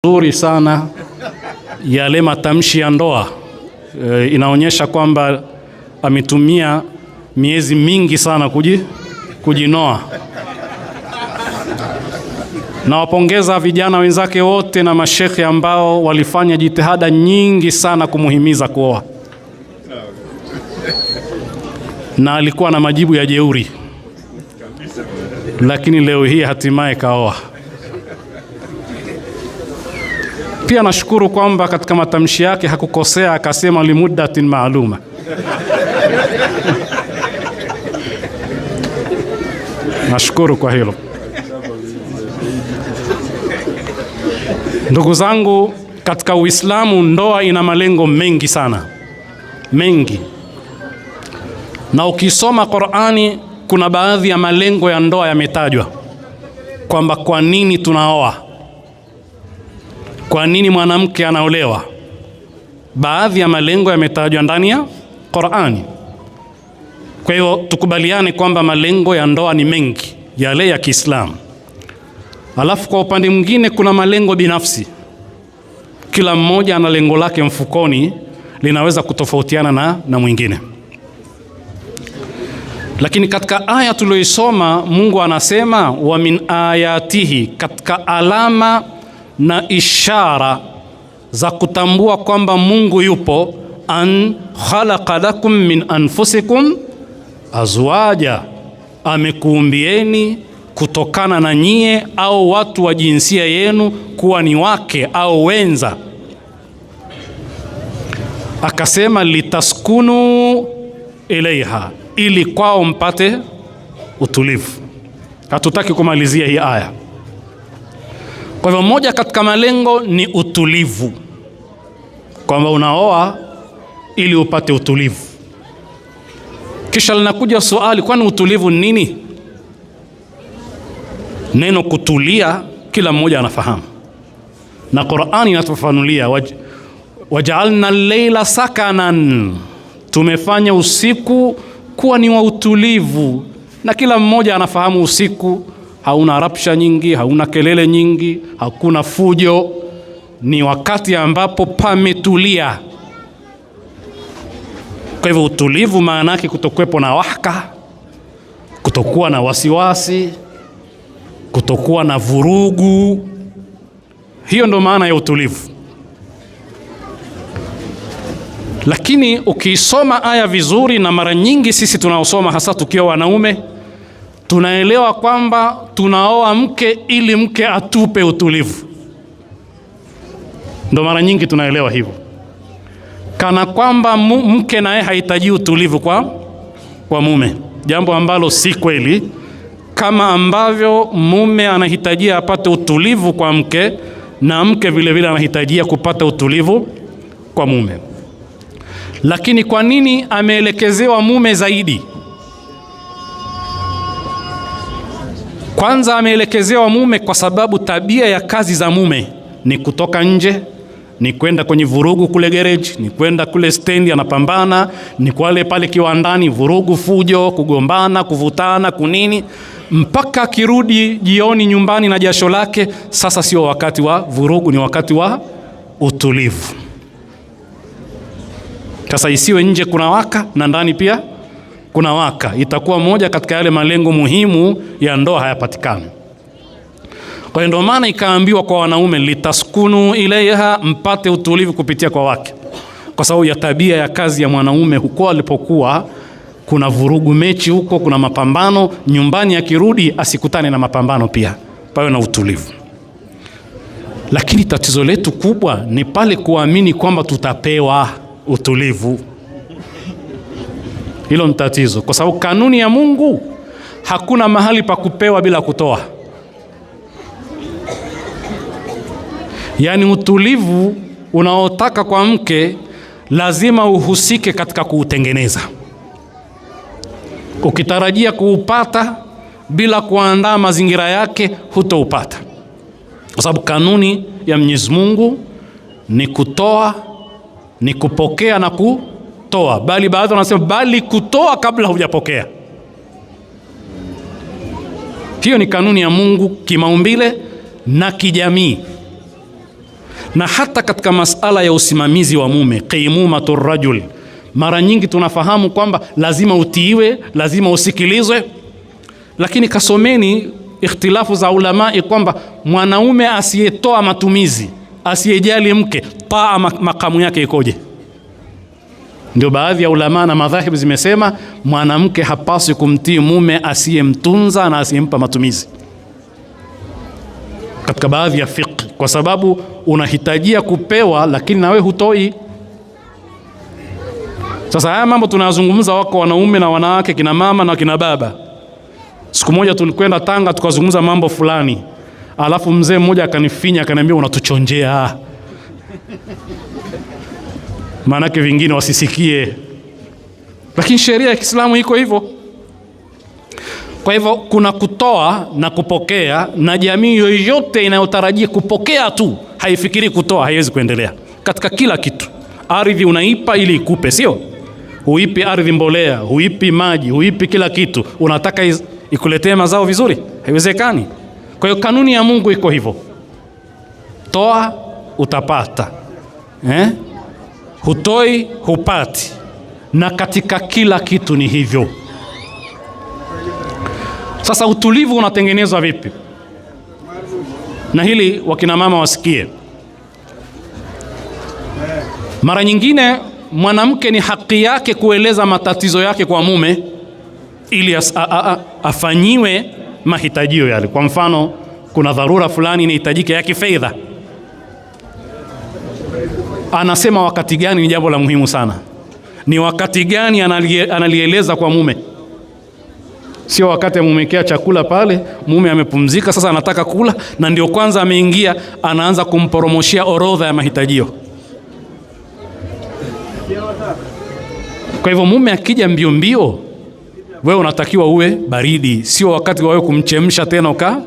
Nzuri sana yale matamshi ya ndoa. Inaonyesha kwamba ametumia miezi mingi sana kujinoa. Nawapongeza vijana wenzake wote na mashekhe ambao walifanya jitihada nyingi sana kumuhimiza kuoa, na alikuwa na majibu ya jeuri, lakini leo hii hatimaye kaoa. Pia nashukuru kwamba katika matamshi yake hakukosea, akasema limuddatin maaluma. Nashukuru kwa hilo. Ndugu zangu, katika Uislamu ndoa ina malengo mengi sana, mengi. Na ukisoma Qur'ani kuna baadhi ya malengo ya ndoa yametajwa, kwamba kwa nini tunaoa, kwa nini mwanamke anaolewa. Baadhi ya malengo yametajwa ndani ya Qur'ani. Kwa hiyo tukubaliane kwamba malengo ya ndoa ni mengi, yale ya Kiislamu. Alafu kwa upande mwingine kuna malengo binafsi. Kila mmoja ana lengo lake mfukoni, linaweza kutofautiana na mwingine. Lakini katika aya tuliyoisoma Mungu anasema wa min ayatihi, katika alama na ishara za kutambua kwamba Mungu yupo, an khalaqa lakum min anfusikum azwaja, amekuumbieni kutokana na nyie au watu wa jinsia yenu kuwa ni wake au wenza. Akasema litaskunu ilaiha, ili kwao mpate utulivu. Hatutaki kumalizia hii aya. Kwa hivyo moja katika malengo ni utulivu, kwamba unaoa ili upate utulivu. Kisha linakuja swali, kwani utulivu ni nini? Neno kutulia kila mmoja anafahamu, na Qur'ani inatufafanulia waja'alna al-layla sakanan, tumefanya usiku kuwa ni wa utulivu. Na kila mmoja anafahamu usiku hauna rapsha nyingi, hauna kelele nyingi, hakuna fujo, ni wakati ambapo pametulia. Kwa hivyo utulivu maana yake kutokuwepo na wahaka, kutokuwa na wasiwasi, kutokuwa na vurugu. Hiyo ndo maana ya utulivu. Lakini ukiisoma aya vizuri, na mara nyingi sisi tunaosoma hasa tukiwa wanaume, tunaelewa kwamba tunaoa mke ili mke atupe utulivu. Ndo mara nyingi tunaelewa hivyo, kana kwamba mke naye hahitaji utulivu kwa mume, jambo ambalo si kweli. Kama ambavyo mume anahitajia apate utulivu kwa mke, na mke vile vile anahitajia kupata utulivu kwa mume. Lakini kwa nini ameelekezewa mume zaidi? Kwanza ameelekezewa mume kwa sababu tabia ya kazi za mume ni kutoka nje, ni kwenda kwenye vurugu kule garage, ni kwenda kule stendi anapambana, ni kwale pale kiwandani vurugu, fujo, kugombana, kuvutana, kunini, mpaka kirudi jioni nyumbani na jasho lake. Sasa sio wakati wa vurugu, ni wakati wa utulivu. Sasa isiwe nje kuna waka na ndani pia kuna waka, itakuwa moja katika yale malengo muhimu ya ndoa hayapatikani. Kwa hiyo ndio maana ikaambiwa kwa wanaume litaskunu ilaiha, mpate utulivu kupitia kwa wake, kwa sababu ya tabia ya kazi ya mwanaume. Huko alipokuwa kuna vurugu, mechi huko, kuna mapambano, nyumbani akirudi asikutane na mapambano pia, pawe na utulivu. Lakini tatizo letu kubwa ni pale kuamini kwamba tutapewa utulivu. Hilo ni tatizo, kwa sababu kanuni ya Mungu hakuna mahali pa kupewa bila kutoa. Yaani utulivu unaotaka kwa mke lazima uhusike katika kuutengeneza. Ukitarajia kuupata bila kuandaa mazingira yake, hutoupata, kwa sababu kanuni ya Mwenyezi Mungu ni kutoa, ni kupokea na kutoa. Bali baadhi wanasema bali kutoa kabla hujapokea. Hiyo ni kanuni ya Mungu kimaumbile na kijamii. Na hata katika masala ya usimamizi wa mume, qaimumatur rajul, mara nyingi tunafahamu kwamba lazima utiiwe, lazima usikilizwe, lakini kasomeni ikhtilafu za ulamai kwamba mwanaume asiyetoa matumizi, asiyejali mke, taa makamu yake ikoje? Ndio baadhi ya ulama na madhahibu zimesema mwanamke hapaswi kumtii mume asiyemtunza na asiyempa matumizi, katika baadhi ya fiqh, kwa sababu unahitajia kupewa lakini nawe hutoi. Sasa haya mambo tunayazungumza, wako wanaume na wanawake, kina mama na kina baba. Siku moja tulikwenda Tanga tukazungumza mambo fulani, alafu mzee mmoja akanifinya akaniambia unatuchonjea, maanake vingine wasisikie, lakini sheria ya Kiislamu iko hivyo. Kwa hivyo kuna kutoa na kupokea, na jamii yoyote inayotarajia kupokea tu haifikiri kutoa haiwezi kuendelea katika kila kitu. Ardhi unaipa ili ikupe, sio? Huipi ardhi mbolea, huipi maji, huipi kila kitu, unataka ikuletee mazao vizuri? Haiwezekani. Kwa hiyo kanuni ya Mungu iko hivyo, toa utapata, hutoi hupati, na katika kila kitu ni hivyo. Sasa utulivu unatengenezwa vipi? Na hili wakina mama wasikie. Mara nyingine mwanamke ni haki yake kueleza matatizo yake kwa mume ili afanyiwe mahitajio yale. Kwa mfano, kuna dharura fulani inahitajika ya kifedha, anasema wakati gani? Ni jambo la muhimu sana. Ni wakati gani analieleza kwa mume? Sio wakati amumekea chakula pale, mume amepumzika, sasa anataka kula na ndio kwanza ameingia, anaanza kumporomoshia orodha ya mahitajio. Kwa hivyo mume akija mbio mbio, wewe unatakiwa uwe baridi, sio wakati wa wewe kumchemsha tena uka.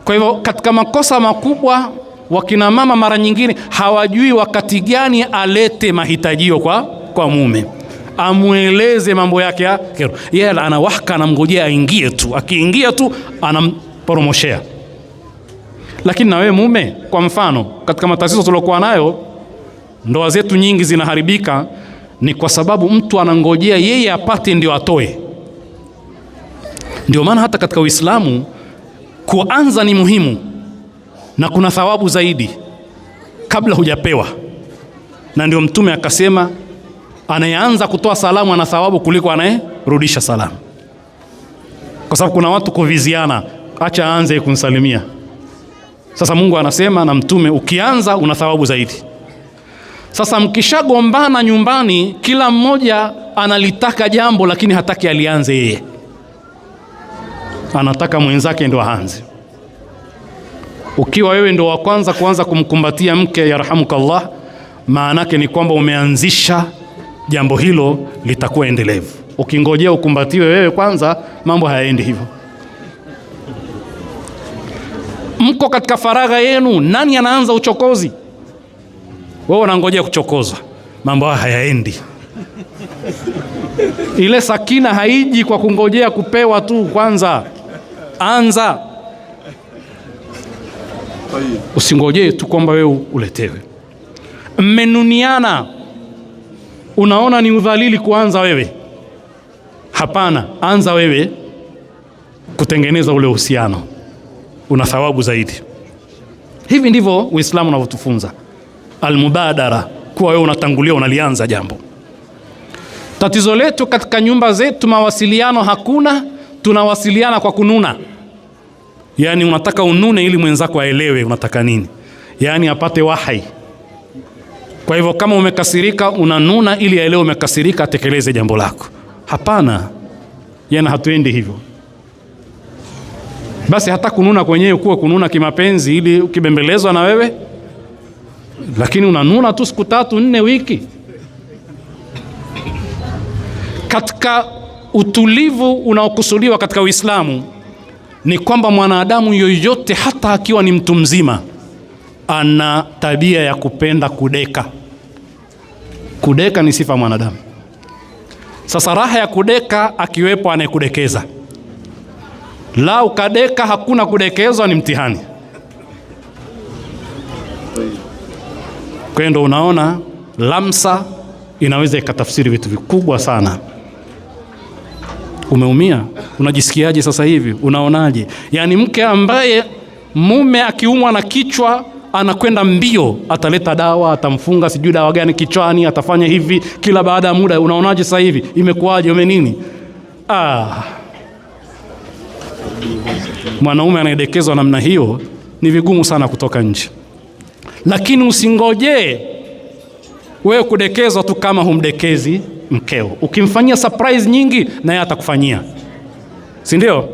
Kwa hivyo katika makosa makubwa, wakina mama mara nyingine hawajui wakati gani alete mahitajio kwa mume, amueleze mambo yake ya kero. Yeye anawaka, anamngojea aingie tu, akiingia tu anamporomoshea. Lakini na wewe mume, kwa mfano, katika matatizo tuliokuwa nayo, ndoa zetu nyingi zinaharibika, ni kwa sababu mtu anangojea yeye apate ndio atoe. Ndio maana hata katika Uislamu kuanza ni muhimu na kuna thawabu zaidi kabla hujapewa. Na ndio Mtume akasema anayeanza kutoa salamu ana thawabu kuliko anayerudisha salamu, kwa sababu kuna watu kuviziana, acha aanze kunsalimia. Sasa Mungu anasema na Mtume, ukianza una thawabu zaidi. Sasa mkishagombana nyumbani, kila mmoja analitaka jambo, lakini hataki alianze yeye, anataka mwenzake ndio aanze. Ukiwa wewe ndio wa kwanza kuanza kumkumbatia mke, yarhamukallah, maanake ni kwamba umeanzisha jambo hilo, litakuwa endelevu. Ukingojea ukumbatiwe wewe kwanza, mambo hayaendi hivyo. Mko katika faragha yenu, nani anaanza uchokozi? Wewe unangojea kuchokozwa, mambo hayaendi. Ile sakina haiji kwa kungojea kupewa tu, kwanza anza. Usingojee tu kwamba wewe uletewe. Mmenuniana, unaona ni udhalili kuanza wewe? Hapana, anza wewe kutengeneza ule uhusiano, una thawabu zaidi. Hivi ndivyo Uislamu unavyotufunza almubadara, kuwa wewe unatangulia, unalianza jambo. Tatizo letu katika nyumba zetu, mawasiliano hakuna, tunawasiliana kwa kununa. Yani unataka unune ili mwenzako aelewe unataka nini, yani apate wahi. Kwa hivyo kama umekasirika unanuna ili aelewe umekasirika, atekeleze jambo lako. Hapana, yani hatuendi hivyo. Basi hata kununa kwenyewe kuwa kununa kimapenzi ili ukibembelezwa na wewe, lakini unanuna tu siku 3, 4, wiki. Katika utulivu unaokusudiwa katika Uislamu ni kwamba mwanadamu yoyote, hata akiwa ni mtu mzima, ana tabia ya kupenda kudeka. Kudeka ni sifa mwanadamu. Sasa raha ya kudeka akiwepo anayekudekeza. La ukadeka hakuna kudekezwa, ni mtihani. Kwa hiyo ndio unaona lamsa inaweza ikatafsiri vitu vikubwa sana. Umeumia? Unajisikiaje sasa hivi? Unaonaje? Yaani mke ambaye mume akiumwa na kichwa anakwenda mbio, ataleta dawa, atamfunga sijui dawa gani kichwani, atafanya hivi kila baada ya muda. Unaonaje sasa hivi? Imekuwaje? Nini? Mwanaume anayedekezwa namna hiyo ni vigumu sana kutoka nje. Lakini usingoje wewe kudekezwa tu kama humdekezi mkeo. Ukimfanyia surprise nyingi, na yeye atakufanyia, si ndio?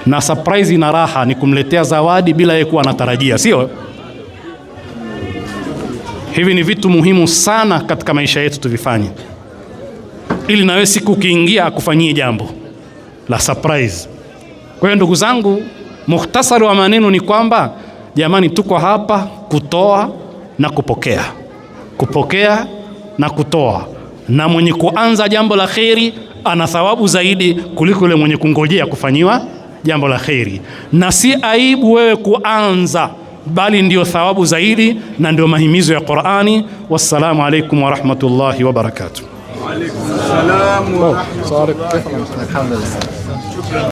Na surprise ina raha, ni kumletea zawadi bila yeye kuwa anatarajia, sio? Hivi ni vitu muhimu sana katika maisha yetu tuvifanye, ili na wewe siku ukiingia akufanyie jambo la surprise. Kwa hiyo ndugu zangu, mukhtasari wa maneno ni kwamba jamani, tuko hapa kutoa na kupokea, kupokea na kutoa, na mwenye kuanza jambo la kheri ana thawabu zaidi kuliko yule mwenye kungojea kufanyiwa jambo la kheri. Na si aibu wewe kuanza, bali ndio thawabu zaidi na ndio mahimizo ya Qur'ani. Wassalamu alaikum wa rahmatullahi wa barakatuh. Wa alaikum salam wa rahmatullahi wa barakatuh.